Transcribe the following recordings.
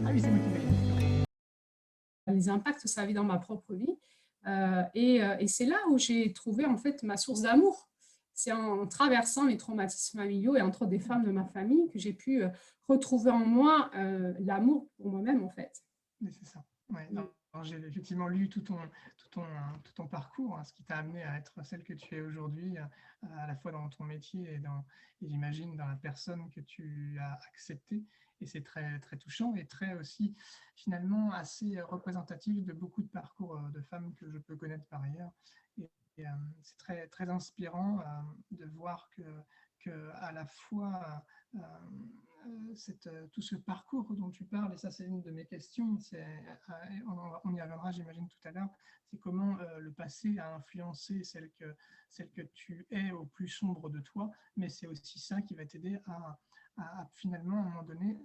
Ah oui, c'est moi qui l'ai dit. Les impacts que ça avait dans ma propre vie. Et c'est là où j'ai trouvé en fait ma source d'amour. C'est en traversant les traumatismes familiaux et entre des femmes de ma famille que j'ai pu retrouver en moi l'amour pour moi-même en fait. Mais c'est ça. Ouais, j'ai effectivement lu tout ton parcours, hein, ce qui t'a amené à être celle que tu es aujourd'hui, à la fois dans ton métier et j'imagine dans la personne que tu as acceptée. Et c'est très, très touchant et très aussi finalement assez représentatif de beaucoup de parcours de femmes que je peux connaître par ailleurs. Et c'est très, très inspirant de voir que à la fois tout ce parcours dont tu parles, et ça c'est une de mes questions, on y reviendra j'imagine tout à l'heure, c'est comment le passé a influencé celle que tu es au plus sombre de toi, mais c'est aussi ça qui va t'aider à finalement à un moment donné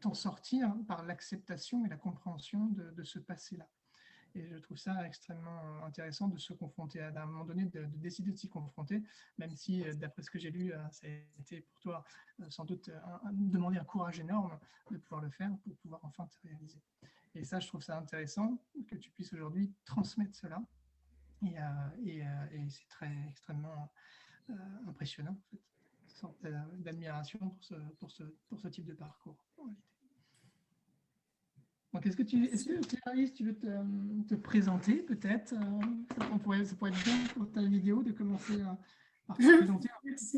t'en sortir par l'acceptation et la compréhension de ce passé-là. Et je trouve ça extrêmement intéressant de se confronter à un moment donné, de décider de s'y confronter, même si, d'après ce que j'ai lu, ça a été pour toi sans doute demander un courage énorme de pouvoir le faire pour pouvoir enfin te réaliser. Et ça, je trouve ça intéressant que tu puisses aujourd'hui transmettre cela. Et c'est très extrêmement impressionnant, en fait. Une sorte d'admiration pour ce type de parcours, en réalité. Donc, est-ce que Clarisse, tu veux te présenter peut-être ça pourrait être bien pour ta vidéo de commencer par te présenter,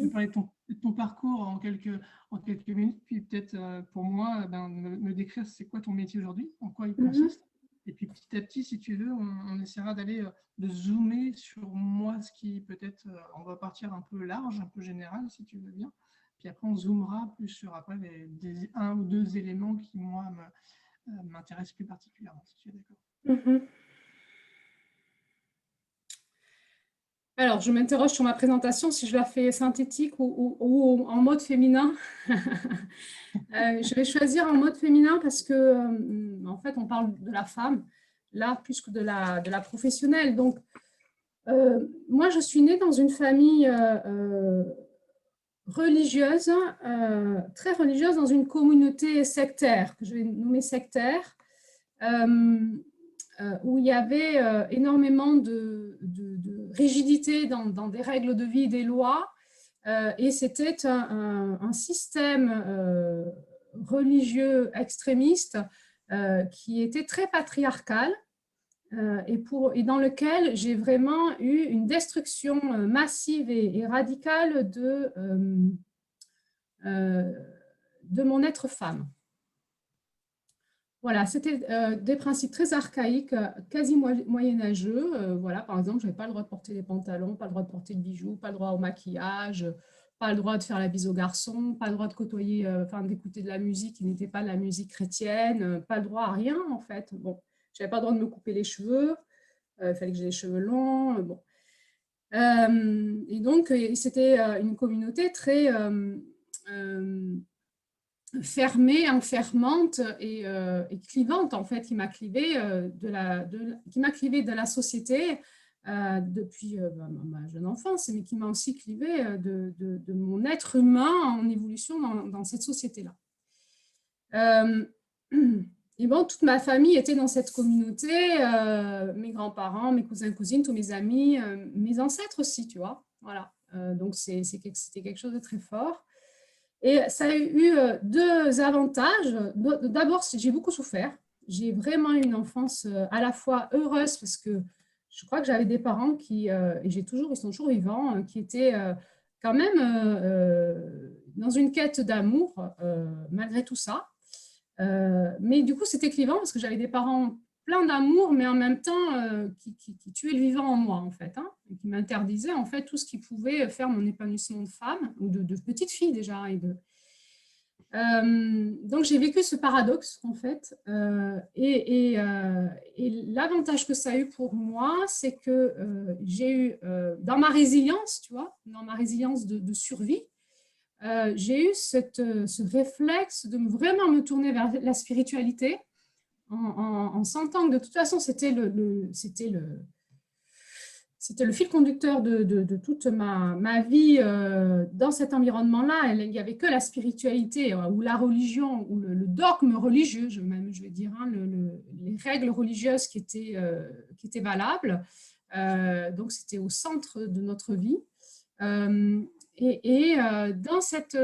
de parler de ton parcours en quelques minutes, puis peut-être pour moi, me décrire c'est quoi ton métier aujourd'hui, en quoi il consiste. Et puis petit à petit, si tu veux, on essaiera de zoomer sur moi, ce qui peut-être, on va partir un peu large, un peu général, si tu veux bien. Puis après, on zoomera plus sur après un ou deux éléments qui, moi, m'intéresse plus particulièrement, si tu es d'accord. Alors, je m'interroge sur ma présentation, si je la fais synthétique ou en mode féminin. Je vais choisir en mode féminin parce que, en fait, on parle de la femme, là, plus que de la professionnelle. Donc, moi, je suis née dans une famille religieuse, très religieuse, dans une communauté sectaire, que je vais nommer sectaire, où il y avait énormément de rigidité dans des règles de vie, des lois, et c'était un système religieux extrémiste qui était très patriarcal, et dans lequel j'ai vraiment eu une destruction massive et radicale de mon être femme. Voilà, c'était des principes très archaïques, quasi moyenâgeux. Voilà, par exemple, je n'avais pas le droit de porter des pantalons, pas le droit de porter de bijoux, pas le droit au maquillage, pas le droit de faire la bise aux garçons, pas le droit de côtoyer, d'écouter de la musique qui n'était pas de la musique chrétienne, pas le droit à rien en fait. Bon, je n'avais pas le droit de me couper les cheveux, il fallait que j'ai les cheveux longs. Bon. Et donc, c'était une communauté très fermée, enfermante et clivante, en fait, qui m'a clivé de la société depuis ma jeune enfance, mais qui m'a aussi clivé de mon être humain en évolution dans cette société-là. Et bon, toute ma famille était dans cette communauté, mes grands-parents, mes cousins, cousines, tous mes amis, mes ancêtres aussi, tu vois. Voilà. Donc, c'était quelque chose de très fort. Et ça a eu deux avantages. D'abord, j'ai beaucoup souffert. J'ai vraiment eu une enfance à la fois heureuse parce que je crois que j'avais des parents qui, et ils sont toujours vivants, qui étaient quand même dans une quête d'amour malgré tout ça. Mais du coup, c'était clivant parce que j'avais des parents pleins d'amour, mais en même temps qui tuaient le vivant en moi, en fait, hein, et qui m'interdisaient en fait tout ce qui pouvait faire mon épanouissement de femme ou de petite fille déjà. Donc, j'ai vécu ce paradoxe, en fait. Et l'avantage que ça a eu pour moi, c'est que j'ai eu, dans ma résilience, tu vois, dans ma résilience de survie, j'ai eu ce réflexe de vraiment me tourner vers la spiritualité en sentant que de toute façon, c'était c'était le fil conducteur de toute ma vie dans cet environnement-là. Il n'y avait que la spiritualité ou la religion ou le dogme religieux, je vais dire, hein, les règles religieuses qui étaient valables. Donc, c'était au centre de notre vie. Dans cette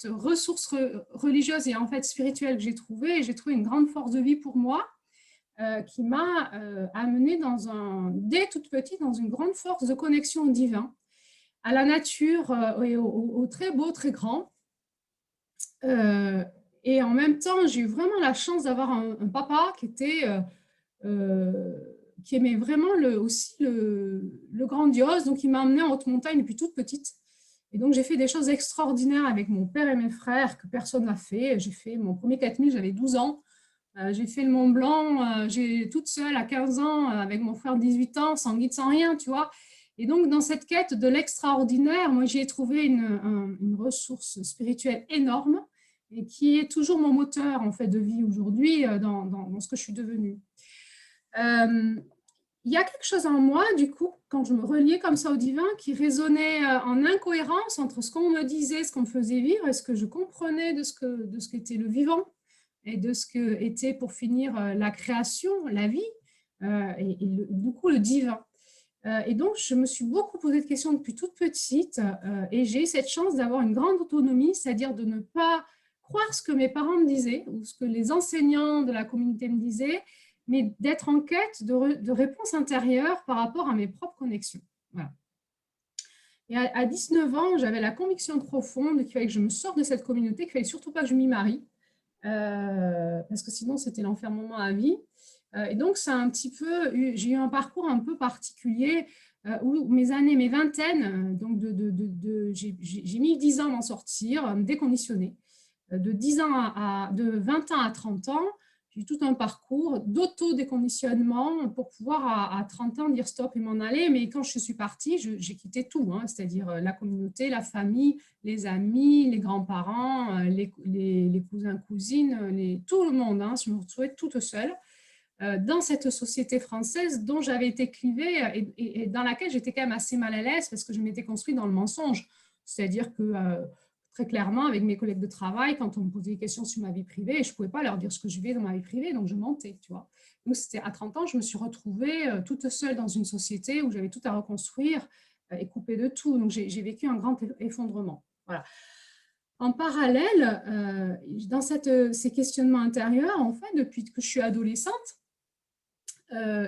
ressource religieuse et en fait spirituelle que j'ai trouvé une grande force de vie pour moi, qui m'a amenée dès toute petite dans une grande force de connexion au divin, à la nature et au très beau, très grand. Et en même temps, j'ai eu vraiment la chance d'avoir un papa qui aimait vraiment aussi le grandiose. Donc, il m'a emmenée en haute montagne depuis toute petite. Et donc, j'ai fait des choses extraordinaires avec mon père et mes frères que personne n'a fait. J'ai fait mon premier 4000, j'avais 12 ans. J'ai fait le Mont Blanc, toute seule à 15 ans, avec mon frère de 18 ans, sans guide, sans rien, tu vois. Et donc, dans cette quête de l'extraordinaire, moi, j'y ai trouvé une ressource spirituelle énorme et qui est toujours mon moteur, en fait, de vie aujourd'hui dans ce que je suis devenue. Il y a quelque chose en moi, du coup, quand je me reliais comme ça au divin, qui résonnait en incohérence entre ce qu'on me disait, ce qu'on me faisait vivre et ce que je comprenais de ce qu'était le vivant et de ce que était, pour finir, la création, la vie, du coup, le divin. Et donc, je me suis beaucoup posé de questions depuis toute petite et j'ai eu cette chance d'avoir une grande autonomie, c'est-à-dire de ne pas croire ce que mes parents me disaient ou ce que les enseignants de la communauté me disaient, mais d'être en quête de réponses intérieures par rapport à mes propres connexions. Voilà. Et à 19 ans, j'avais la conviction profonde qu'il fallait que je me sorte de cette communauté, qu'il ne fallait surtout pas que je m'y marie. Parce que sinon c'était l'enfermement à vie. Et donc j'ai eu un parcours un peu particulier où mes vingtaines, donc j'ai mis 10 ans à m'en sortir, me déconditionner. De 20 ans à 30 ans, j'ai eu tout un parcours d'auto-déconditionnement pour pouvoir à 30 ans dire stop et m'en aller. Mais quand je suis partie, j'ai quitté tout, hein, c'est-à-dire la communauté, la famille, les amis, les grands-parents, les cousins, cousines, tout le monde. Hein, je me retrouvais toute seule dans cette société française dont j'avais été clivée et dans laquelle j'étais quand même assez mal à l'aise parce que je m'étais construite dans le mensonge. C'est-à-dire que très clairement, avec mes collègues de travail, quand on me posait des questions sur ma vie privée, je ne pouvais pas leur dire ce que je vivais dans ma vie privée, donc je mentais, tu vois. Donc, c'était à 30 ans, je me suis retrouvée toute seule dans une société où j'avais tout à reconstruire et coupée de tout. Donc, j'ai vécu un grand effondrement. Voilà. En parallèle, dans ces questionnements intérieurs, en fait, depuis que je suis adolescente,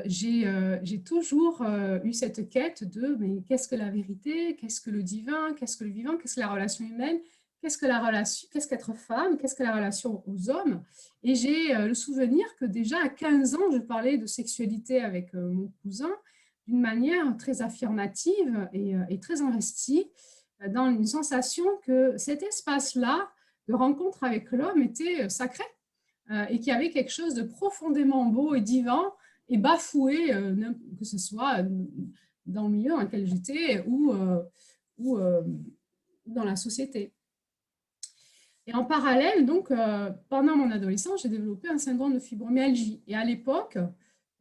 j'ai toujours eu cette quête de mais qu'est-ce que la vérité, qu'est-ce que le divin, qu'est-ce que le vivant, qu'est-ce que la relation humaine, qu'est-ce qu'être femme, qu'est-ce que la relation aux hommes. Et j'ai le souvenir que déjà à 15 ans, je parlais de sexualité avec mon cousin d'une manière très affirmative et très investie, dans une sensation que cet espace-là de rencontre avec l'homme était sacré et qu'il y avait quelque chose de profondément beau et divin et bafoué, que ce soit dans le milieu dans lequel j'étais ou dans la société. Et en parallèle, donc, pendant mon adolescence, j'ai développé un syndrome de fibromyalgie. Et à l'époque,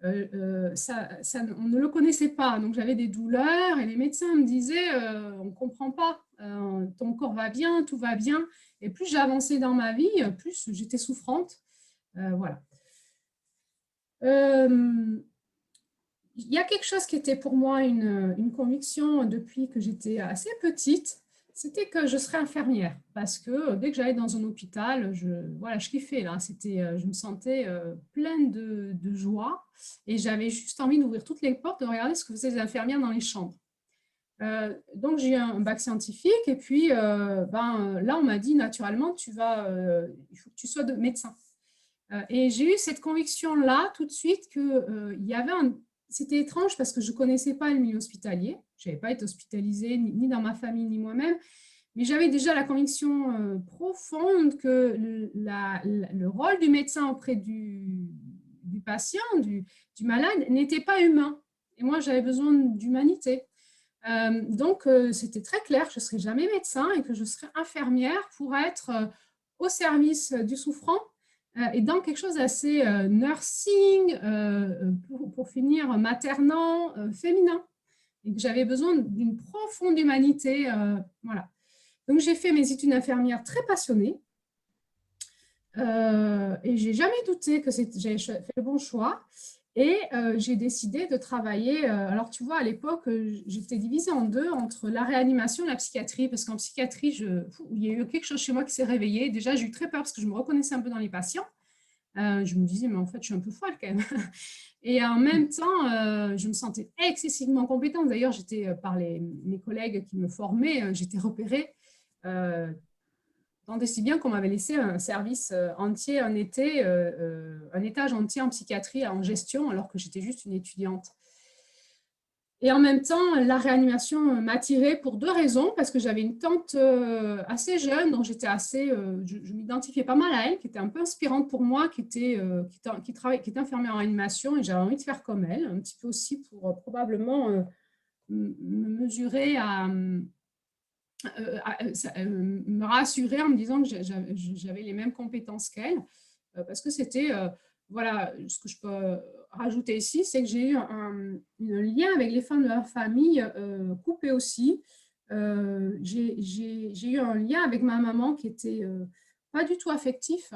on ne le connaissait pas. Donc, j'avais des douleurs et les médecins me disaient on ne comprend pas, ton corps va bien, tout va bien. Et plus j'avançais dans ma vie, plus j'étais souffrante. Voilà. Il y a quelque chose qui était pour moi une conviction depuis que j'étais assez petite, c'était que je serais infirmière. Parce que dès que j'allais dans un hôpital, je kiffais là. Je me sentais pleine de joie et j'avais juste envie d'ouvrir toutes les portes, de regarder ce que faisaient les infirmières dans les chambres. Donc, j'ai eu un bac scientifique et puis là, on m'a dit naturellement, il faut que tu sois médecin. Et j'ai eu cette conviction-là tout de suite qu'il y avait C'était étrange parce que je ne connaissais pas le milieu hospitalier. Je n'avais pas été hospitalisée ni dans ma famille ni moi-même. Mais j'avais déjà la conviction profonde que le rôle du médecin auprès du patient, du malade, n'était pas humain. Et moi, j'avais besoin d'humanité. Donc, c'était très clair que je ne serais jamais médecin et que je serais infirmière pour être au service du souffrant et dans quelque chose d'assez nursing, pour finir maternant, féminin, et que j'avais besoin d'une profonde humanité. Voilà. Donc, j'ai fait mes études d'infirmière très passionnée, et j'ai jamais douté que j'avais fait le bon choix. Et j'ai décidé de travailler. Alors, tu vois, à l'époque, j'étais divisée en deux entre la réanimation et la psychiatrie, parce qu'en psychiatrie, il y a eu quelque chose chez moi qui s'est réveillé. Déjà, j'ai eu très peur parce que je me reconnaissais un peu dans les patients. Je me disais, mais en fait, je suis un peu folle quand même. Et en même temps, je me sentais excessivement compétente. D'ailleurs, j'étais, par mes collègues qui me formaient, j'étais repérée. Tant et si bien qu'on m'avait laissé un service entier, un étage entier en psychiatrie en gestion, alors que j'étais juste une étudiante. Et en même temps, la réanimation m'attirait pour deux raisons, parce que j'avais une tante assez jeune, dont j'étais je m'identifiais pas mal à elle, qui était un peu inspirante pour moi, qui était infirmière en réanimation, et j'avais envie de faire comme elle, un petit peu aussi pour probablement me mesurer me rassurer en me disant que j'avais les mêmes compétences qu'elle, parce que c'était, voilà, ce que je peux rajouter ici, c'est que j'ai eu un lien avec les femmes de la famille coupé aussi. J'ai eu un lien avec ma maman qui était pas du tout affectif.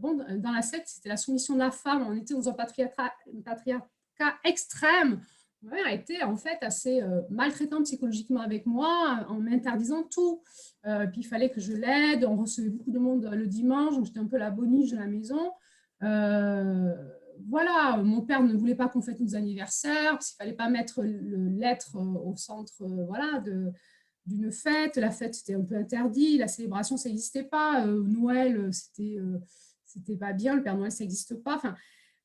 Bon, dans la secte, c'était la soumission de la femme. On était dans un patriarcat extrême. Ma mère était en fait assez maltraitante psychologiquement avec moi, en m'interdisant tout. Puis il fallait que je l'aide. On recevait beaucoup de monde le dimanche, donc j'étais un peu la boniche de la maison. Voilà, mon père ne voulait pas qu'on fête nos anniversaires, parce qu'il ne fallait pas mettre l'être au centre, voilà, d'une fête. La fête, c'était un peu interdit. La célébration, ça n'existait pas. Noël, c'était pas bien. Le Père Noël, ça n'existe pas. Enfin,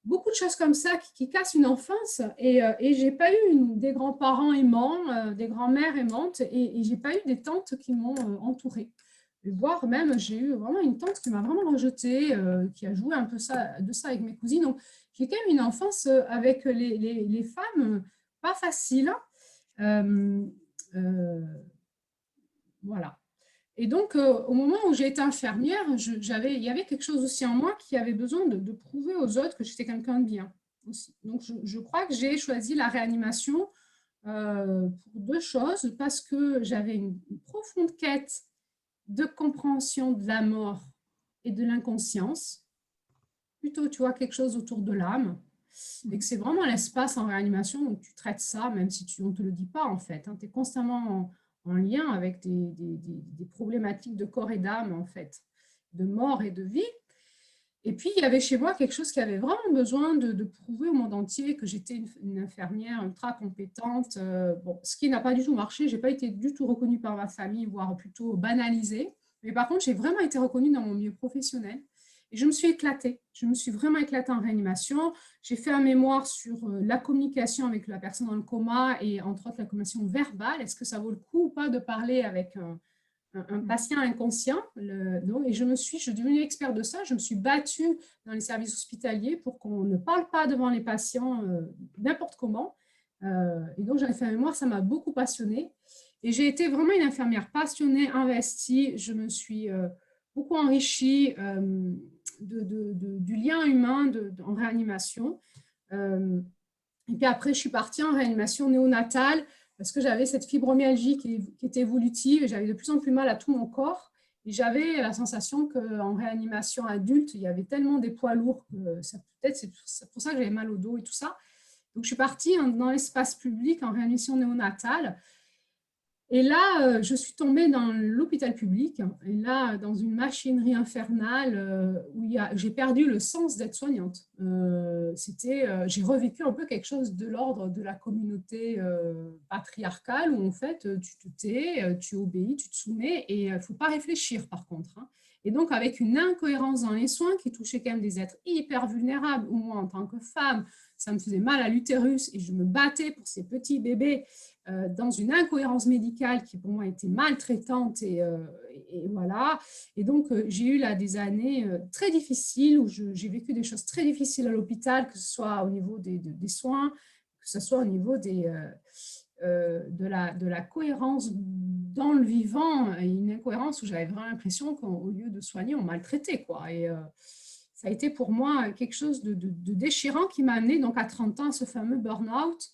beaucoup de choses comme ça qui cassent une enfance. Et je n'ai pas eu des grands-parents aimants, des grands-mères aimantes, et je n'ai pas eu des tantes qui m'ont entourée. Voire même, j'ai eu vraiment une tante qui m'a vraiment rejetée, qui a joué un peu de ça avec mes cousines. Donc, j'ai quand même une enfance avec les femmes pas facile. Euh, euh, voilà. Et donc, au moment où j'ai été infirmière, il y avait quelque chose aussi en moi qui avait besoin de prouver aux autres que j'étais quelqu'un de bien aussi. Donc, je crois que j'ai choisi la réanimation pour deux choses, parce que j'avais une profonde quête de compréhension de la mort et de l'inconscience, plutôt, tu vois, quelque chose autour de l'âme, et que c'est vraiment l'espace en réanimation où tu traites ça, même si on ne te le dit pas en fait. Tu es constamment en lien avec des problématiques de corps et d'âme en fait, de mort et de vie. Et puis, il y avait chez moi quelque chose qui avait vraiment besoin de prouver au monde entier que j'étais une infirmière ultra compétente. Bon, ce qui n'a pas du tout marché. Je n'ai pas été du tout reconnue par ma famille, voire plutôt banalisée. Mais par contre, j'ai vraiment été reconnue dans mon milieu professionnel. Et je me suis éclatée. Je me suis vraiment éclatée en réanimation. J'ai fait un mémoire sur la communication avec la personne dans le coma, et entre autres la communication verbale. Est-ce que ça vaut le coup ou pas de parler avec un patient inconscient. Et je suis devenue experte de ça. Je me suis battue dans les services hospitaliers pour qu'on ne parle pas devant les patients n'importe comment. Et donc, j'avais fait un mémoire, ça m'a beaucoup passionnée. Et j'ai été vraiment une infirmière passionnée, investie. Je me suis beaucoup enrichie du lien humain en réanimation. Et puis après, je suis partie en réanimation néonatale, parce que j'avais cette fibromyalgie qui était évolutive, et j'avais de plus en plus mal à tout mon corps. Et j'avais la sensation qu'en réanimation adulte, il y avait tellement des poids lourds que peut-être c'est pour ça que j'avais mal au dos et tout ça. Donc, je suis partie dans l'espace public en réanimation néonatale. Et là, je suis tombée dans l'hôpital public, et là, dans une machinerie infernale où j'ai perdu le sens d'être soignante. J'ai revécu un peu quelque chose de l'ordre de la communauté patriarcale, où en fait, tu te tais, tu obéis, tu te soumets, et il ne faut pas réfléchir par contre. Hein. Et donc, avec une incohérence dans les soins qui touchait quand même des êtres hyper vulnérables, où moi, en tant que femme, ça me faisait mal à l'utérus, et je me battais pour ces petits bébés, dans une incohérence médicale qui pour moi était maltraitante, et voilà. Et donc j'ai eu là des années très difficiles, où j'ai vécu des choses très difficiles à l'hôpital, que ce soit au niveau des soins, que ce soit au niveau de la cohérence dans le vivant, et une incohérence où j'avais vraiment l'impression qu'au lieu de soigner, on maltraitait, quoi. Et ça a été pour moi quelque chose de déchirant qui m'a amené donc à 30 ans à ce fameux burn-out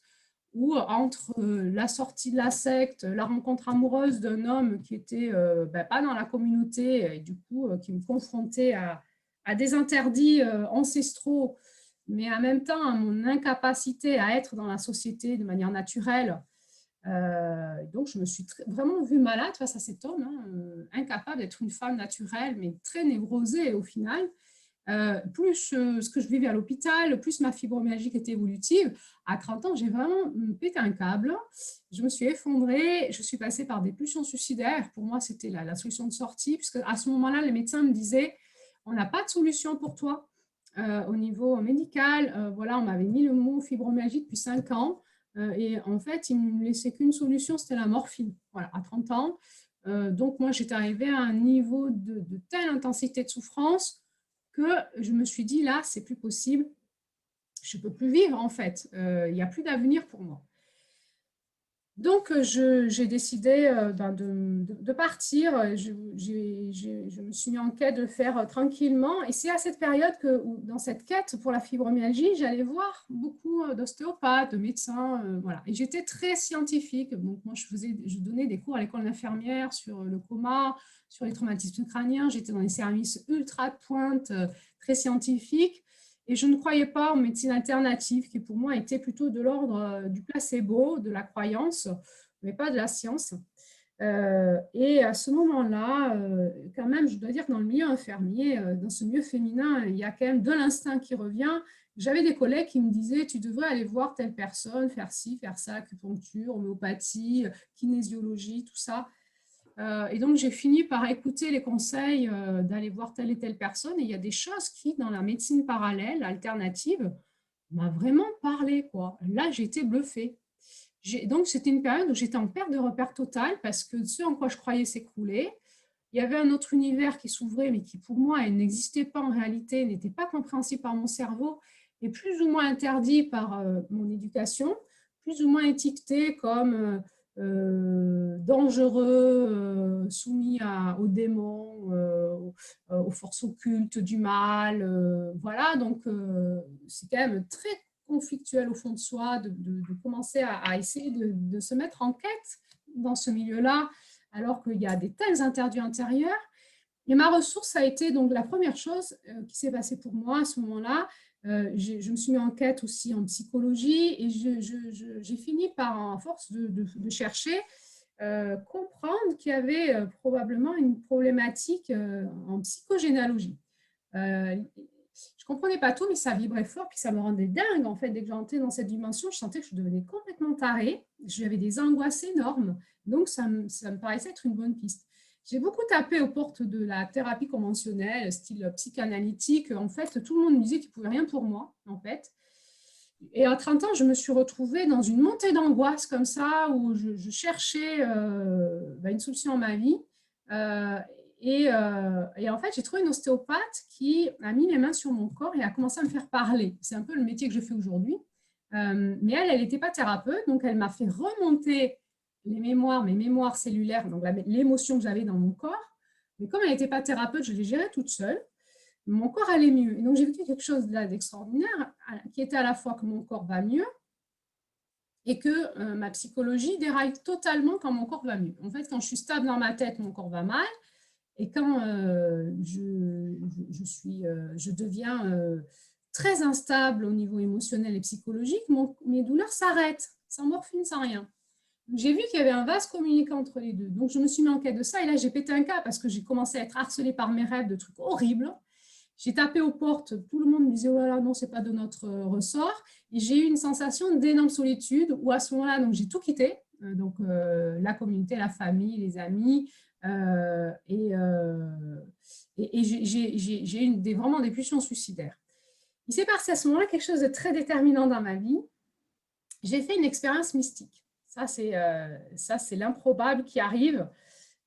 où entre la sortie de la secte, la rencontre amoureuse d'un homme qui était pas dans la communauté et du coup qui me confrontait à des interdits ancestraux, mais en même temps à mon incapacité à être dans la société de manière naturelle. Donc, je me suis vraiment vue malade face à cet homme, incapable d'être une femme naturelle, mais très névrosée au final. Plus ce que je vivais à l'hôpital, plus ma fibromyalgie était évolutive. À 30 ans, j'ai vraiment pété un câble. Je me suis effondrée. Je suis passée par des pulsions suicidaires. Pour moi, c'était la solution de sortie, puisque à ce moment-là, les médecins me disaient on n'a pas de solution pour toi au niveau médical. Voilà, on m'avait mis le mot fibromyalgie depuis 5 ans. Et en fait, il ne me laissait qu'une solution, c'était la morphine. Voilà, à 30 ans. Donc, moi, j'étais arrivée à un niveau de telle intensité de souffrance que je me suis dit, là, c'est plus possible. Je ne peux plus vivre, en fait. Il n'y a plus d'avenir pour moi. Donc, j'ai décidé de partir. Je me suis mis en quête de le faire tranquillement. Et c'est à cette période que, dans cette quête pour la fibromyalgie, j'allais voir beaucoup d'ostéopathes, de médecins. Voilà. Et j'étais très scientifique. Donc, moi, je donnais des cours à l'école d'infirmière sur le coma, sur les traumatismes crâniens. J'étais dans des services ultra de pointe, très scientifiques. Et je ne croyais pas en médecine alternative, qui pour moi était plutôt de l'ordre du placebo, de la croyance, mais pas de la science. Et à ce moment-là, quand même, je dois dire que dans le milieu infirmier, dans ce milieu féminin, il y a quand même de l'instinct qui revient. J'avais des collègues qui me disaient, tu devrais aller voir telle personne, faire ci, faire ça, acupuncture, homéopathie, kinésiologie, tout ça. Et donc, j'ai fini par écouter les conseils d'aller voir telle et telle personne. Et il y a des choses qui, dans la médecine parallèle, alternative, m'a vraiment parlé, quoi. Là, j'ai été bluffée. Donc, c'était une période où j'étais en perte de repère totale parce que ce en quoi je croyais s'écrouler. Il y avait un autre univers qui s'ouvrait, mais qui, pour moi, n'existait pas en réalité, n'était pas compréhensible par mon cerveau et plus ou moins interdit par mon éducation, plus ou moins étiqueté comme dangereux, soumis aux démons, aux forces occultes du mal. Voilà, donc c'est quand même très conflictuel au fond de soi de commencer à essayer de se mettre en quête dans ce milieu-là, alors qu'il y a des tels interdits intérieurs. Et ma ressource a été donc la première chose qui s'est passée pour moi à ce moment-là. Je me suis mis en quête aussi en psychologie et j'ai fini par, à force de chercher, comprendre qu'il y avait probablement une problématique en psychogénéalogie. Je ne comprenais pas tout, mais ça vibrait fort, puis ça me rendait dingue, en fait. Dès que j'entrais dans cette dimension, je sentais que je devenais complètement tarée. J'avais des angoisses énormes, donc ça me paraissait être une bonne piste. J'ai beaucoup tapé aux portes de la thérapie conventionnelle, style psychanalytique. En fait, tout le monde me disait qu'il ne pouvait rien pour moi, en fait. Et à 30 ans, je me suis retrouvée dans une montée d'angoisse comme ça, où je cherchais une solution à ma vie. Et en fait, j'ai trouvé une ostéopathe qui a mis les mains sur mon corps et a commencé à me faire parler. C'est un peu le métier que je fais aujourd'hui. Mais elle n'était pas thérapeute, donc elle m'a fait remonter mes mémoires cellulaires, donc l'émotion que j'avais dans mon corps. Mais comme elle n'était pas thérapeute, je l'ai gérée toute seule. Mon corps allait mieux. Et donc, j'ai vécu quelque chose d'extraordinaire, qui était à la fois que mon corps va mieux et que ma psychologie déraille totalement quand mon corps va mieux. En fait, quand je suis stable dans ma tête, mon corps va mal. Et quand je deviens très instable au niveau émotionnel et psychologique, mes douleurs s'arrêtent, sans morphine, sans rien. J'ai vu qu'il y avait un vase communicant entre les deux. Donc, je me suis mis en quête de ça. Et là, j'ai pété un câble parce que j'ai commencé à être harcelée par mes rêves de trucs horribles. J'ai tapé aux portes. Tout le monde me disait « Oh là là, non, ce n'est pas de notre ressort ». Et j'ai eu une sensation d'énorme solitude où, à ce moment-là, j'ai tout quitté. La communauté, la famille, les amis. Et j'ai eu vraiment des pulsions suicidaires. Il s'est passé à ce moment-là quelque chose de très déterminant dans ma vie. J'ai fait une expérience mystique. Ça, c'est l'improbable qui arrive.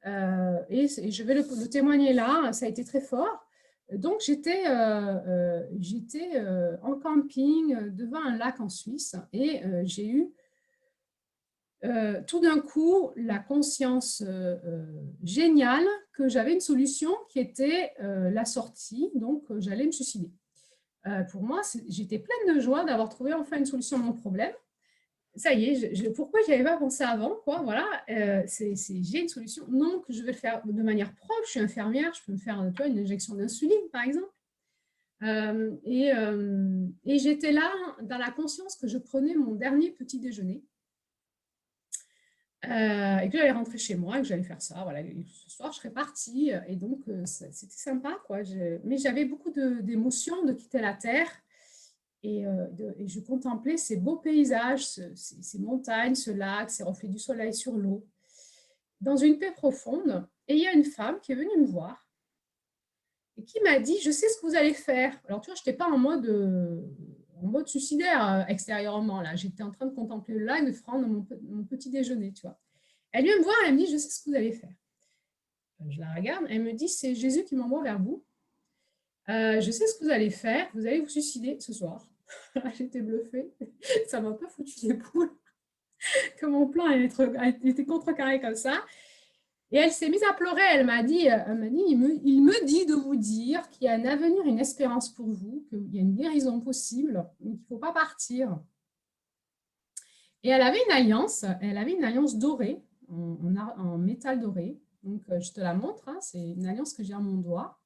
Et je vais le témoigner là. Ça a été très fort. Donc, j'étais en camping devant un lac en Suisse et j'ai eu tout d'un coup, la conscience géniale que j'avais une solution qui était la sortie, donc j'allais me suicider. Pour moi, j'étais pleine de joie d'avoir trouvé enfin une solution à mon problème. Ça y est, pourquoi je n'y avais pas pensé avant, quoi, voilà, j'ai une solution. Non, que je vais le faire de manière propre, je suis infirmière, je peux me faire une injection d'insuline, par exemple. Et j'étais là dans la conscience que je prenais mon dernier petit déjeuner et que j'allais rentrer chez moi et que j'allais faire ça. Voilà, ce soir, je serais partie. Et donc, c'était sympa, quoi. Mais j'avais beaucoup d'émotions de quitter la Terre. Et je contemplais ces beaux paysages, ces montagnes, ce lac, ces reflets du soleil sur l'eau, dans une paix profonde. Et il y a une femme qui est venue me voir et qui m'a dit, je sais ce que vous allez faire. Alors, tu vois, je n'étais pas en mode suicidaire extérieurement. Là, j'étais en train de contempler le lac, de prendre mon petit déjeuner, tu vois. Elle vient me voir, elle me dit, je sais ce que vous allez faire. Je la regarde, elle me dit, c'est Jésus qui m'envoie vers vous. Je sais ce que vous allez faire, vous allez vous suicider ce soir. J'étais bluffée, ça m'a pas foutu les boules, que mon plan était contrecarré comme ça. Et elle s'est mise à pleurer, elle m'a dit, il me dit de vous dire qu'il y a un avenir, une espérance pour vous, qu'il y a une guérison possible, mais qu'il ne faut pas partir. Et elle avait une alliance dorée, en métal doré. Donc, je te la montre, hein, c'est une alliance que j'ai à mon doigt.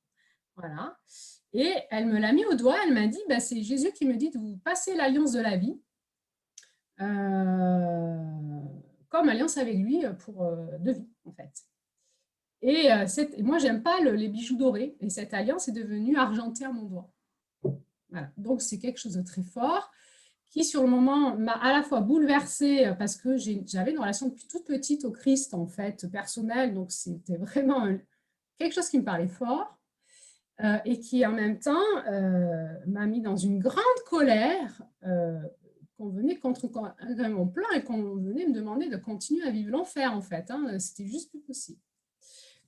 Voilà. Et elle me l'a mis au doigt, elle m'a dit, bah, c'est Jésus qui me dit de vous passer l'alliance de la vie, comme alliance avec lui de vie, en fait. Et moi, j'aime pas les bijoux dorés, et cette alliance est devenue argentée à mon doigt. Voilà. Donc, c'est quelque chose de très fort qui, sur le moment, m'a à la fois bouleversée parce que j'avais une relation depuis toute petite au Christ, en fait, personnelle. Donc, c'était vraiment quelque chose qui me parlait fort et qui, en même temps, m'a mis dans une grande colère qu'on venait contre mon plan et qu'on venait me demander de continuer à vivre l'enfer, en fait. Hein. C'était juste plus possible.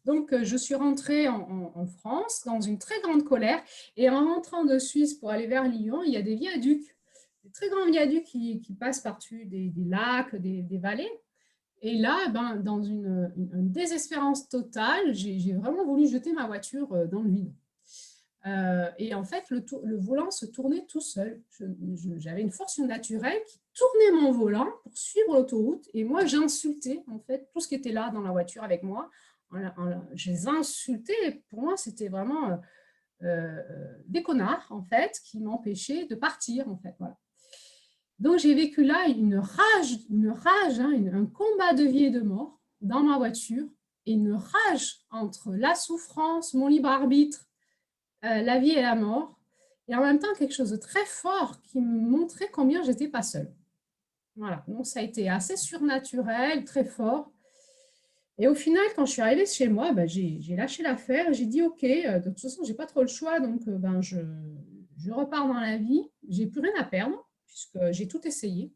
Donc, je suis rentrée en France dans une très grande colère. Et en rentrant de Suisse pour aller vers Lyon, il y a des viaducs, des très grands viaducs qui passent par-dessus des lacs, des vallées. Et là, dans une désespérance totale, j'ai vraiment voulu jeter ma voiture dans le vide. Et en fait, le volant se tournait tout seul. J'avais une force naturelle qui tournait mon volant pour suivre l'autoroute. Et moi, j'insultais en fait tout ce qui était là dans la voiture avec moi. Je les insultais. Pour moi, c'était vraiment des connards en fait qui m'empêchaient de partir en fait. Voilà. Donc, j'ai vécu là une rage, un combat de vie et de mort dans ma voiture et une rage entre la souffrance, mon libre arbitre, la vie et la mort, et en même temps quelque chose de très fort qui me montrait combien j'étais pas seule. Voilà, donc ça a été assez surnaturel, très fort. Et au final, quand je suis arrivée chez moi, j'ai lâché l'affaire, j'ai dit ok, de toute façon, j'ai pas trop le choix, donc je repars dans la vie, j'ai plus rien à perdre, puisque j'ai tout essayé.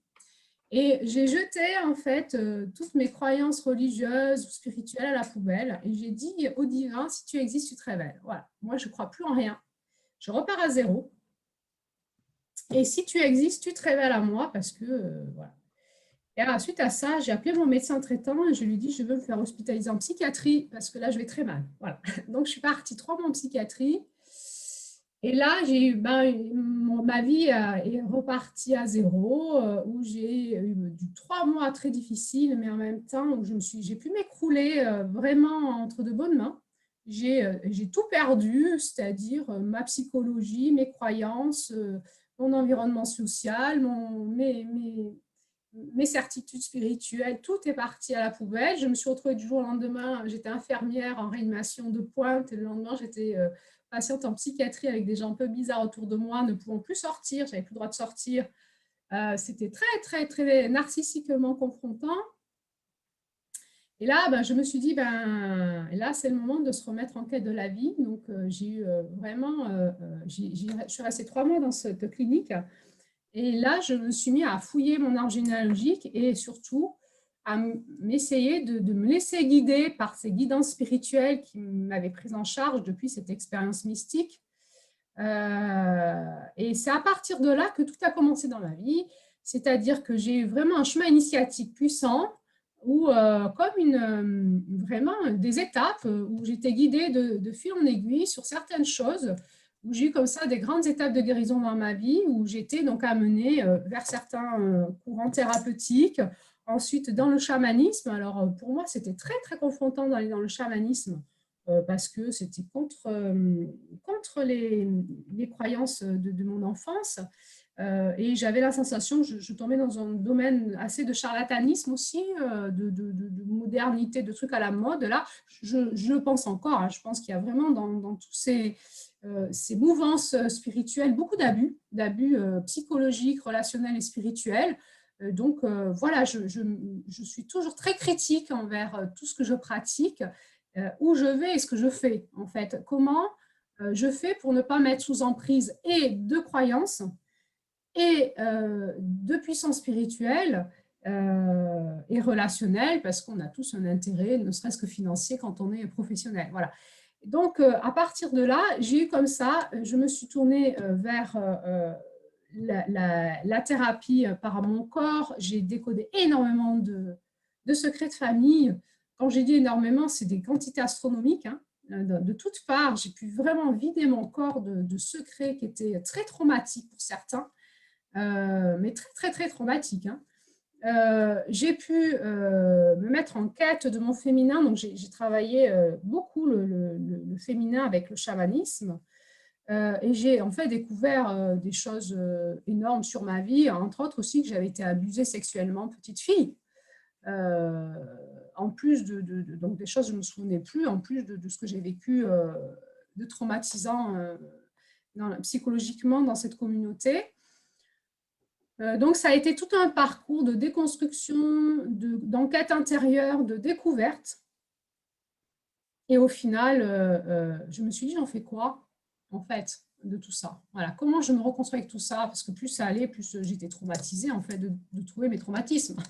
Et j'ai jeté en fait toutes mes croyances religieuses ou spirituelles à la poubelle et j'ai dit au divin, si tu existes, tu te révèles. Voilà, moi je ne crois plus en rien. Je repars à zéro. Et si tu existes, tu te révèles à moi parce que voilà. Et alors, suite à ça, j'ai appelé mon médecin traitant et je lui ai dit, je veux me faire hospitaliser en psychiatrie parce que là, je vais très mal. Voilà. Donc, je suis partie 3 mois en psychiatrie. Et là, j'ai eu, ma vie est repartie à zéro, où j'ai eu 3 mois très difficiles, mais en même temps, où j'ai pu m'écrouler vraiment entre de bonnes mains. J'ai tout perdu, c'est-à-dire ma psychologie, mes croyances, mon environnement social, mes certitudes spirituelles, tout est parti à la poubelle. Je me suis retrouvée du jour au lendemain, j'étais infirmière en réanimation de pointe, et le lendemain, j'étais patiente en psychiatrie avec des gens un peu bizarres autour de moi, ne pouvant plus sortir, j'avais plus le droit de sortir. C'était très, très, très narcissiquement confrontant. Et là, je me suis dit, là, c'est le moment de se remettre en quête de la vie. Donc, j'ai eu vraiment, je suis restée 3 mois dans cette clinique. Et là, je me suis mis à fouiller mon arbre généalogique et surtout à m'essayer de me laisser guider par ces guidances spirituelles qui m'avaient prise en charge depuis cette expérience mystique. Et c'est à partir de là que tout a commencé dans ma vie, c'est-à-dire que j'ai eu vraiment un chemin initiatique puissant où, vraiment des étapes où j'étais guidée de fil en aiguille sur certaines choses, où j'ai eu comme ça des grandes étapes de guérison dans ma vie, où j'étais donc amenée vers certains courants thérapeutiques, ensuite dans le chamanisme. Alors pour moi, c'était très, très confrontant d'aller dans le chamanisme parce que c'était contre les croyances de mon enfance. Et j'avais la sensation que je tombais dans un domaine assez de charlatanisme aussi, de modernité, de trucs à la mode. Là, je le pense encore, hein, je pense qu'il y a vraiment dans tous ces mouvances spirituelles beaucoup d'abus psychologiques, relationnels et spirituels. Donc voilà, je suis toujours très critique envers tout ce que je pratique, où je vais et ce que je fais en fait. Comment je fais pour ne pas mettre sous emprise et de croyances et de puissance spirituelle et relationnelle, parce qu'on a tous un intérêt, ne serait-ce que financier, quand on est professionnel. Voilà. Donc, à partir de là, j'ai eu comme ça, je me suis tournée vers la thérapie par mon corps. J'ai décodé énormément de secrets de famille. Quand j'ai dit énormément, c'est des quantités astronomiques, hein. De toutes parts, j'ai pu vraiment vider mon corps de secrets qui étaient très traumatiques pour certains, mais très, très, très traumatique, hein. J'ai pu me mettre en quête de mon féminin, donc j'ai travaillé beaucoup le féminin avec le chamanisme, et j'ai en fait découvert des choses énormes sur ma vie, entre autres aussi que j'avais été abusée sexuellement petite fille, en plus donc des choses que je ne me souvenais plus, en plus de ce que j'ai vécu de traumatisant psychologiquement dans cette communauté. Donc, ça a été tout un parcours de déconstruction, d'enquête intérieure, de découverte. Et au final, je me suis dit, j'en fais quoi, en fait, de tout ça? Voilà, comment je me reconstruis avec tout ça? Parce que plus ça allait, plus j'étais traumatisée, en fait, de trouver mes traumatismes.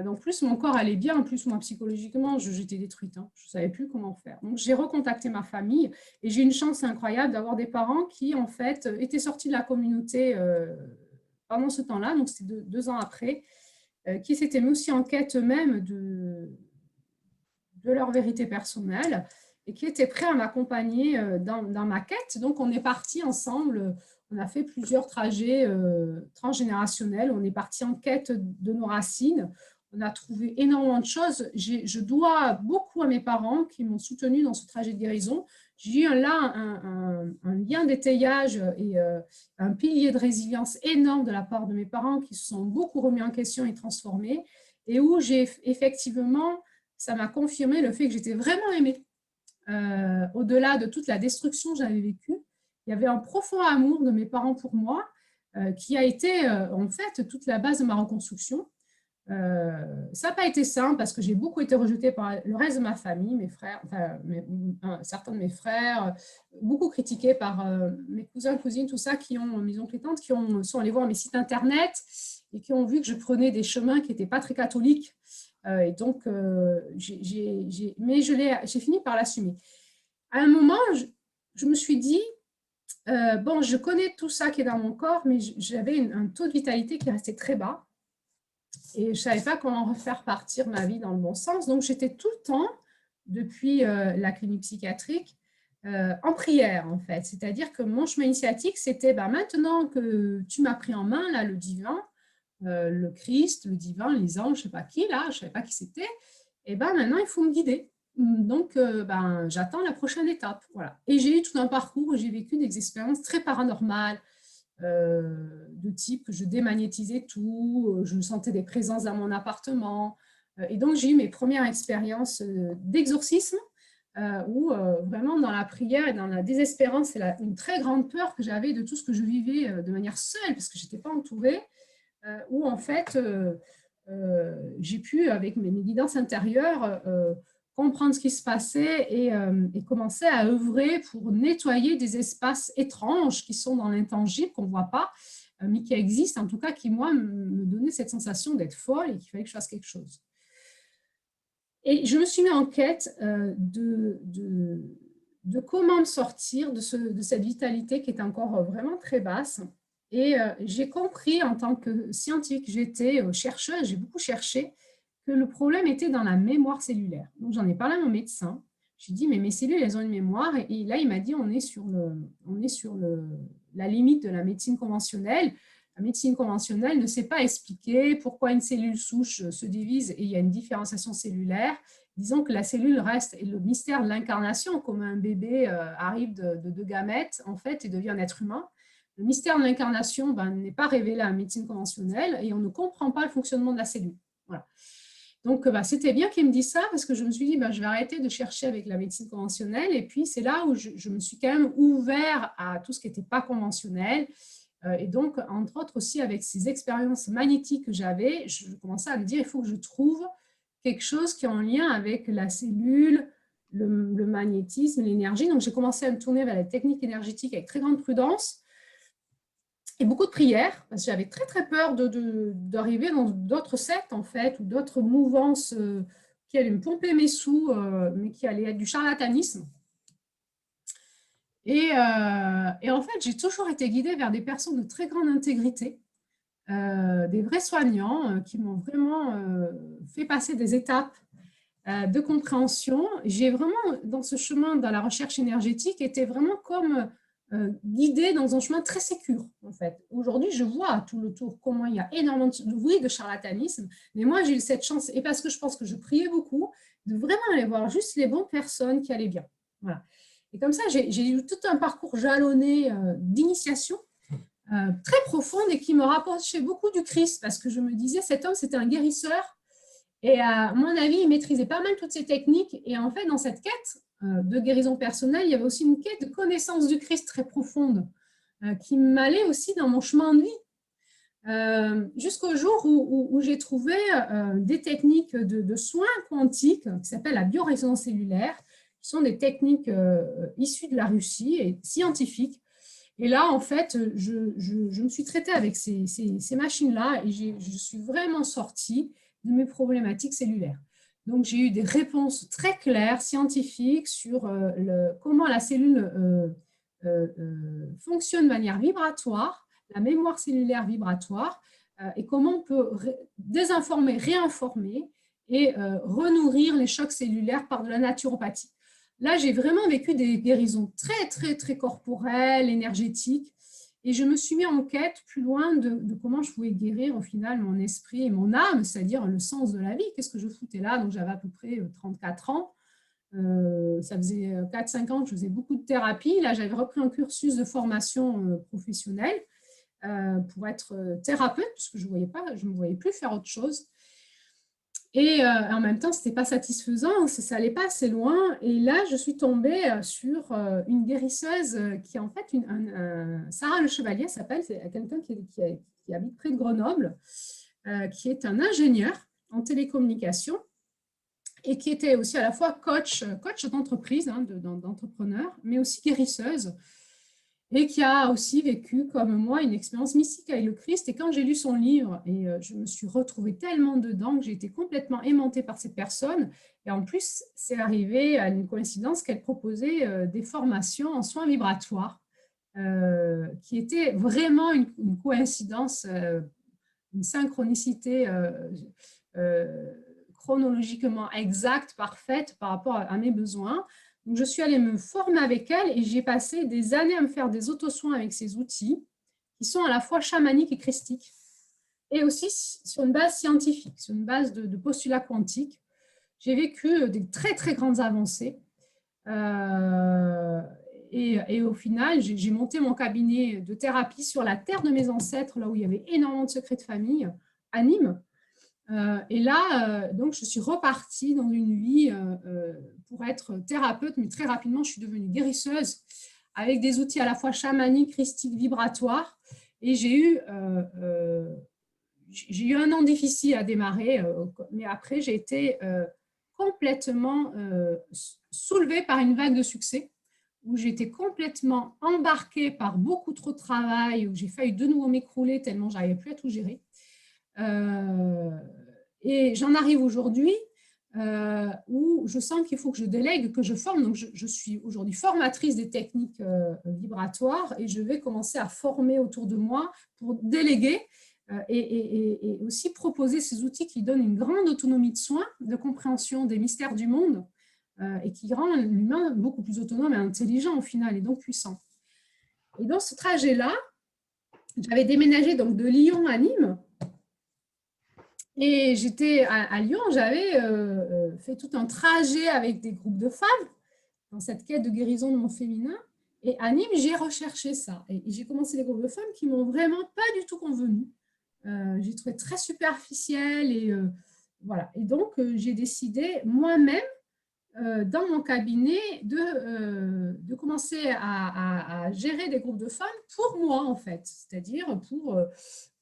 Donc, plus mon corps allait bien, plus moi, psychologiquement, j'étais détruite, hein. Je ne savais plus comment faire. Donc, j'ai recontacté ma famille et j'ai une chance incroyable d'avoir des parents qui, en fait, étaient sortis de la communauté pendant ce temps-là, donc c'était 2 ans après, qui s'étaient mis aussi en quête eux-mêmes de leur vérité personnelle et qui étaient prêts à m'accompagner dans ma quête. Donc, on est partis ensemble, on a fait plusieurs trajets transgénérationnels, on est partis en quête de nos racines, on a trouvé énormément de choses. Je dois beaucoup à mes parents qui m'ont soutenue dans ce trajet de guérison. J'ai eu là un lien d'étayage et un pilier de résilience énorme de la part de mes parents qui se sont beaucoup remis en question et transformés, et où j'ai effectivement, ça m'a confirmé le fait que j'étais vraiment aimée. Au-delà de toute la destruction que j'avais vécue, il y avait un profond amour de mes parents pour moi qui a été en fait toute la base de ma reconstruction. Ça n'a pas été simple parce que j'ai beaucoup été rejetée par le reste de ma famille, mes frères, enfin, certains de mes frères, beaucoup critiqués par mes cousins, cousines, tout ça, mes oncles et tantes, sont allés voir mes sites internet et qui ont vu que je prenais des chemins qui n'étaient pas très catholiques. Et donc, mais j'ai fini par l'assumer. À un moment, je me suis dit, bon, je connais tout ça qui est dans mon corps, mais j'avais un taux de vitalité qui restait très bas. Et je ne savais pas comment refaire partir ma vie dans le bon sens. Donc, j'étais tout le temps, depuis la clinique psychiatrique, en prière, en fait. C'est-à-dire que mon chemin initiatique, c'était maintenant que tu m'as pris en main, là, le divin, le Christ, le divin, les anges, je ne sais pas qui, là, je ne savais pas qui c'était, et maintenant, il faut me guider. Donc, j'attends la prochaine étape. Voilà. Et j'ai eu tout un parcours où j'ai vécu des expériences très paranormales, de type que je démagnétisais tout, je sentais des présences dans mon appartement. Et donc, j'ai eu mes premières expériences d'exorcisme où vraiment dans la prière et dans la désespérance et une très grande peur que j'avais de tout ce que je vivais de manière seule parce que je n'étais pas entourée, où en fait, j'ai pu, avec mes guidances intérieures, comprendre ce qui se passait et commencer à œuvrer pour nettoyer des espaces étranges qui sont dans l'intangible, qu'on ne voit pas, mais qui existent, en tout cas, qui, moi, me donnaient cette sensation d'être folle et qu'il fallait que je fasse quelque chose. Et je me suis mis en quête de comment me sortir de cette vitalité qui est encore vraiment très basse. Et j'ai compris, en tant que scientifique, j'étais chercheuse, j'ai beaucoup cherché, que le problème était dans la mémoire cellulaire. Donc, j'en ai parlé à mon médecin. Je lui ai dit, mais mes cellules, elles ont une mémoire. Et là, il m'a dit, on est sur la limite de la médecine conventionnelle. La médecine conventionnelle ne sait pas expliquer pourquoi une cellule souche se divise et il y a une différenciation cellulaire. Disons que la cellule reste, et le mystère de l'incarnation, comme un bébé arrive de deux gamètes, en fait, et devient un être humain. Le mystère de l'incarnation n'est pas révélé à la médecine conventionnelle et on ne comprend pas le fonctionnement de la cellule. Voilà. Donc, c'était bien qu'il me dise ça parce que je me suis dit, je vais arrêter de chercher avec la médecine conventionnelle. Et puis, c'est là où je me suis quand même ouvert à tout ce qui n'était pas conventionnel. Et donc, entre autres aussi, avec ces expériences magnétiques que j'avais, je commençais à me dire, il faut que je trouve quelque chose qui est en lien avec la cellule, le magnétisme, l'énergie. Donc, j'ai commencé à me tourner vers la technique énergétique avec très grande prudence et beaucoup de prières, parce que j'avais très, très peur d'arriver dans d'autres sectes, en fait, ou d'autres mouvances qui allaient me pomper mes sous, mais qui allaient être du charlatanisme. Et en fait, j'ai toujours été guidée vers des personnes de très grande intégrité, des vrais soignants qui m'ont vraiment fait passer des étapes de compréhension. J'ai vraiment, dans ce chemin, dans la recherche énergétique, été vraiment comme guidée dans un chemin très sécure, en fait. Aujourd'hui, je vois à tout le tour comment il y a énormément de charlatanisme, mais moi, j'ai eu cette chance, et parce que je pense que je priais beaucoup, de vraiment aller voir juste les bonnes personnes qui allaient bien. Voilà. Et comme ça, j'ai eu tout un parcours jalonné d'initiation très profonde et qui me rapprochait beaucoup du Christ, parce que je me disais, cet homme, c'était un guérisseur, et à mon avis, il maîtrisait pas mal toutes ces techniques. Et en fait, dans cette quête de guérison personnelle, il y avait aussi une quête de connaissance du Christ très profonde qui m'allait aussi dans mon chemin de vie. Jusqu'au jour où j'ai trouvé des techniques de soins quantiques qui s'appellent la biorésonance cellulaire, qui sont des techniques issues de la Russie et scientifiques. Et là, en fait, je me suis traitée avec ces machines-là et je suis vraiment sortie de mes problématiques cellulaires. Donc, j'ai eu des réponses très claires, scientifiques, sur comment la cellule fonctionne de manière vibratoire, la mémoire cellulaire vibratoire, et comment on peut désinformer, réinformer et renourrir les chocs cellulaires par de la naturopathie. Là, j'ai vraiment vécu des guérisons très, très, très corporelles, énergétiques. Et je me suis mis en quête plus loin de comment je pouvais guérir au final mon esprit et mon âme, c'est-à-dire le sens de la vie. Qu'est-ce que je foutais là? Donc, j'avais à peu près 34 ans. Ça faisait 4-5 ans que je faisais beaucoup de thérapie. Là, j'avais repris un cursus de formation professionnelle pour être thérapeute, parce que je ne me voyais plus faire autre chose. Et en même temps, ce n'était pas satisfaisant, ça n'allait pas assez loin. Et là, je suis tombée sur une guérisseuse qui est en fait Sarah Le Chevalier s'appelle, c'est quelqu'un qui habite près de Grenoble, qui est un ingénieur en télécommunication et qui était aussi à la fois coach d'entreprise, d'entrepreneur, mais aussi guérisseuse, et qui a aussi vécu, comme moi, une expérience mystique avec le Christ. Et quand j'ai lu son livre, et je me suis retrouvée tellement dedans que j'ai été complètement aimantée par cette personne. Et en plus, c'est arrivé à une coïncidence qu'elle proposait des formations en soins vibratoires, qui était vraiment une coïncidence, une synchronicité chronologiquement exacte, parfaite par rapport à mes besoins. Donc, je suis allée me former avec elle et j'ai passé des années à me faire des autosoins avec ces outils qui sont à la fois chamaniques et christiques et aussi sur une base scientifique, sur une base de postulats quantiques. J'ai vécu des très, très grandes avancées et au final, j'ai monté mon cabinet de thérapie sur la terre de mes ancêtres, là où il y avait énormément de secrets de famille, à Nîmes. Et là, donc, je suis repartie dans une vie pour être thérapeute, mais très rapidement, je suis devenue guérisseuse avec des outils à la fois chamaniques, christiques, vibratoires. Et j'ai eu un an difficile à démarrer, mais après, j'ai été complètement soulevée par une vague de succès où j'étais complètement embarquée par beaucoup trop de travail, où j'ai failli de nouveau m'écrouler tellement je n'arrivais plus à tout gérer. Et j'en arrive aujourd'hui où je sens qu'il faut que je délègue, que je forme. Donc, je suis aujourd'hui formatrice des techniques vibratoires et je vais commencer à former autour de moi pour déléguer et aussi proposer ces outils qui donnent une grande autonomie de soins, de compréhension des mystères du monde, et qui rend l'humain beaucoup plus autonome et intelligent au final, et donc puissant. Et dans ce trajet-là, j'avais déménagé donc de Lyon à Nîmes, et j'étais à Lyon, j'avais fait tout un trajet avec des groupes de femmes dans cette quête de guérison de mon féminin. Et à Nîmes, j'ai recherché ça. Et j'ai commencé des groupes de femmes qui m'ont vraiment pas du tout convenu. J'ai trouvé très superficiel. Et voilà. Et donc, j'ai décidé moi-même, dans mon cabinet, de commencer à gérer des groupes de femmes pour moi, en fait. C'est-à-dire pour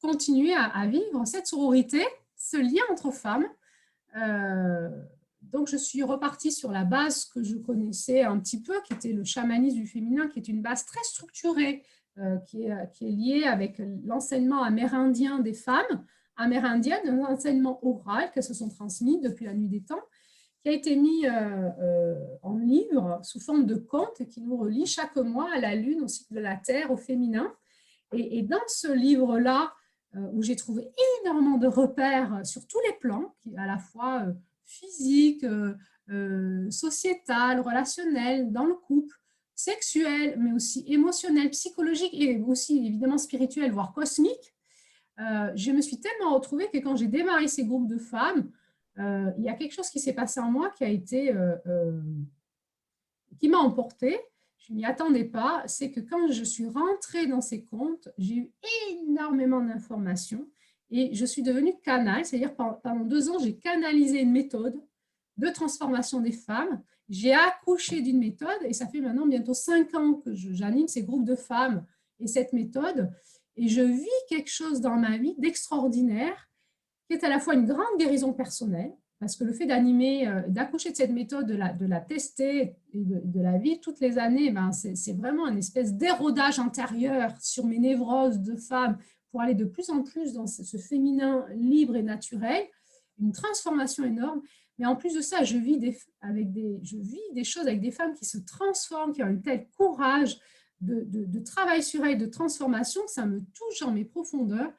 continuer à vivre cette sororité, ce lien entre femmes. Donc, je suis repartie sur la base que je connaissais un petit peu, qui était le chamanisme du féminin, qui est une base très structurée, qui est liée avec l'enseignement amérindien des femmes amérindiennes, un enseignement oral qu'elles se sont transmis depuis la nuit des temps, qui a été mis en livre sous forme de contes qui nous relie chaque mois à la lune, au cycle de la Terre, au féminin. Et dans ce livre-là, où j'ai trouvé énormément de repères sur tous les plans, à la fois physique, sociétal, relationnel, dans le couple, sexuel, mais aussi émotionnel, psychologique et aussi évidemment spirituel, voire cosmique. Je me suis tellement retrouvée que quand j'ai démarré ces groupes de femmes, il y a quelque chose qui s'est passé en moi qui m'a emportée. Je ne m'y attendais pas. C'est que quand je suis rentrée dans ces comptes, j'ai eu énormément d'informations et je suis devenue canal. C'est-à-dire pendant 2 ans, j'ai canalisé une méthode de transformation des femmes. J'ai accouché d'une méthode et ça fait maintenant bientôt 5 ans que j'anime ces groupes de femmes et cette méthode. Et je vis quelque chose dans ma vie d'extraordinaire qui est à la fois une grande guérison personnelle, parce que le fait d'animer, d'accoucher de cette méthode, de la tester et de la vivre toutes les années, ben c'est vraiment une espèce d'érodage intérieur sur mes névroses de femme pour aller de plus en plus dans ce féminin libre et naturel, une transformation énorme. Mais en plus de ça, je vis des choses avec des femmes qui se transforment, qui ont un tel courage de travail sur elles, de transformation, que ça me touche dans mes profondeurs.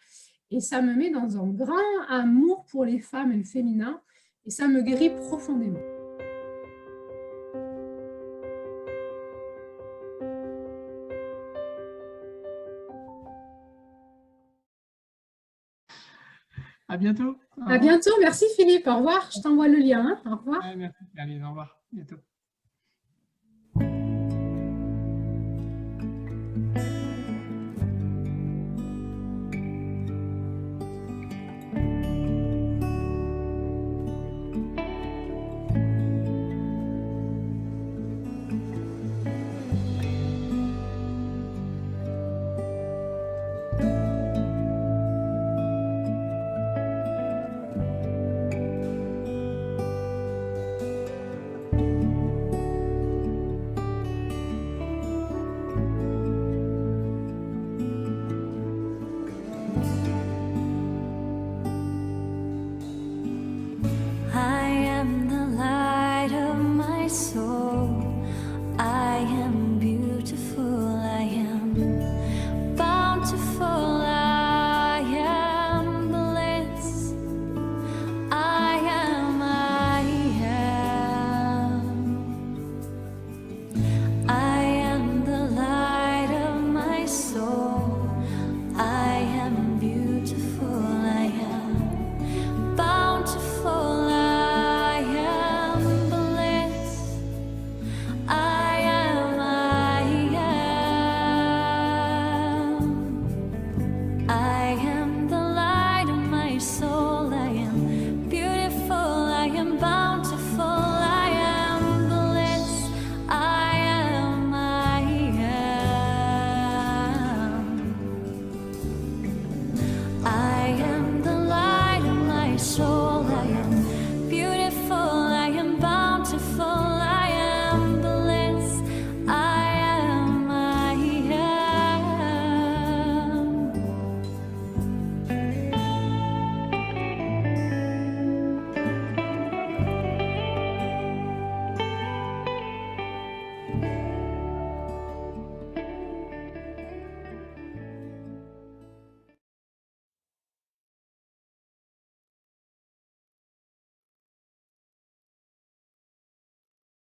Et ça me met dans un grand amour pour les femmes et le féminin. Et ça me guérit profondément. À bientôt. À bientôt. Merci Philippe. Au revoir. Je t'envoie le lien. Au revoir. Ouais, merci, Caroline. Au revoir. À bientôt.